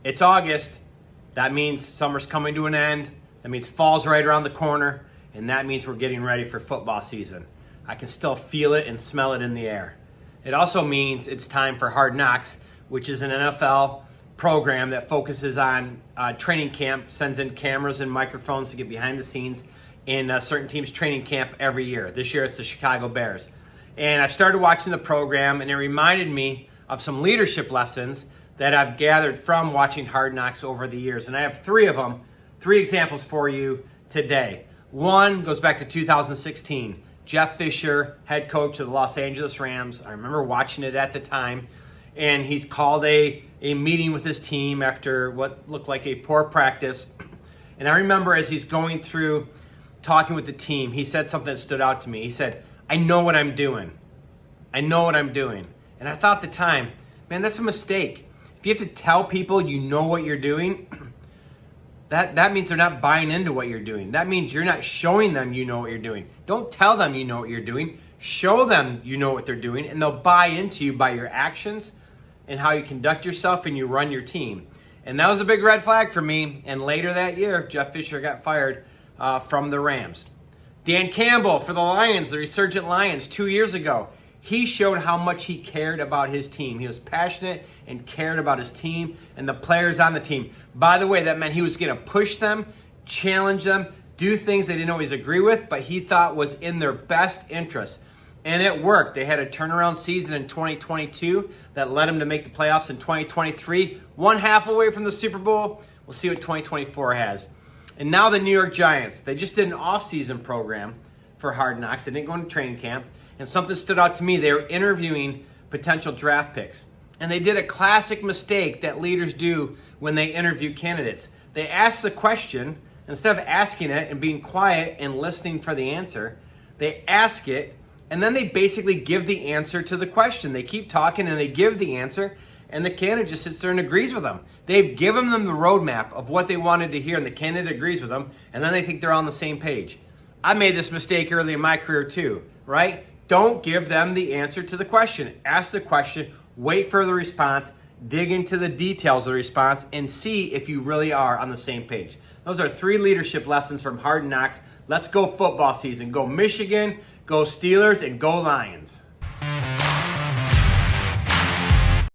It's August. That means summer's coming to an end. That means fall's right around the corner. And that means we're getting ready for football season. I can still feel it and smell it in the air. It also means it's time for Hard Knocks, which is an NFL program that focuses on training camp, sends in cameras and microphones to get behind the scenes in certain teams' training camp every year. This year it's the Chicago Bears. And I've started watching the program, and it reminded me of some leadership lessons that I've gathered from watching Hard Knocks over the years. And I have three of them, three examples for you today. One goes back to 2016. Jeff Fisher, head coach of the Los Angeles Rams. I remember watching it at the time. And he's called a meeting with his team after what looked like a poor practice. And I remember as he's going through talking with the team, he said something that stood out to me. He said, "I know what I'm doing. I know what I'm doing." And I thought at the time, man, that's a mistake. If you have to tell people you know what you're doing, that means they're not buying into what you're doing. That means you're not showing them you know what you're doing. Don't tell them you know what you're doing. Show them you know what they're doing, and they'll buy into you by your actions and how you conduct yourself and you run your team. And that was a big red flag for me. And later that year, Jeff Fisher got fired from the Rams. Dan Campbell for the Lions, the resurgent Lions, 2 years ago. He showed how much he cared about his team. He was passionate and cared about his team and the players on the team. By the way, that meant he was going to push them, challenge them, do things they didn't always agree with, but he thought was in their best interest. And it worked. They had a turnaround season in 2022 that led them to make the playoffs in 2023, one half away from the Super Bowl. We'll see what 2024 has. And now the New York Giants. They just did an off-season program for Hard Knocks. They didn't go into training camp. And something stood out to me. They were interviewing potential draft picks. And they did a classic mistake that leaders do when they interview candidates. They ask the question, instead of asking it and being quiet and listening for the answer, they ask it, and then they basically give the answer to the question. They keep talking and they give the answer, and the candidate just sits there and agrees with them. They've given them the roadmap of what they wanted to hear, and the candidate agrees with them, and then they think they're on the same page. I made this mistake early in my career too, right? Don't give them the answer to the question. Ask the question, wait for the response, dig into the details of the response, and see if you really are on the same page. Those are three leadership lessons from Hard Knocks. Let's go football season. Go Michigan, go Steelers, and go Lions.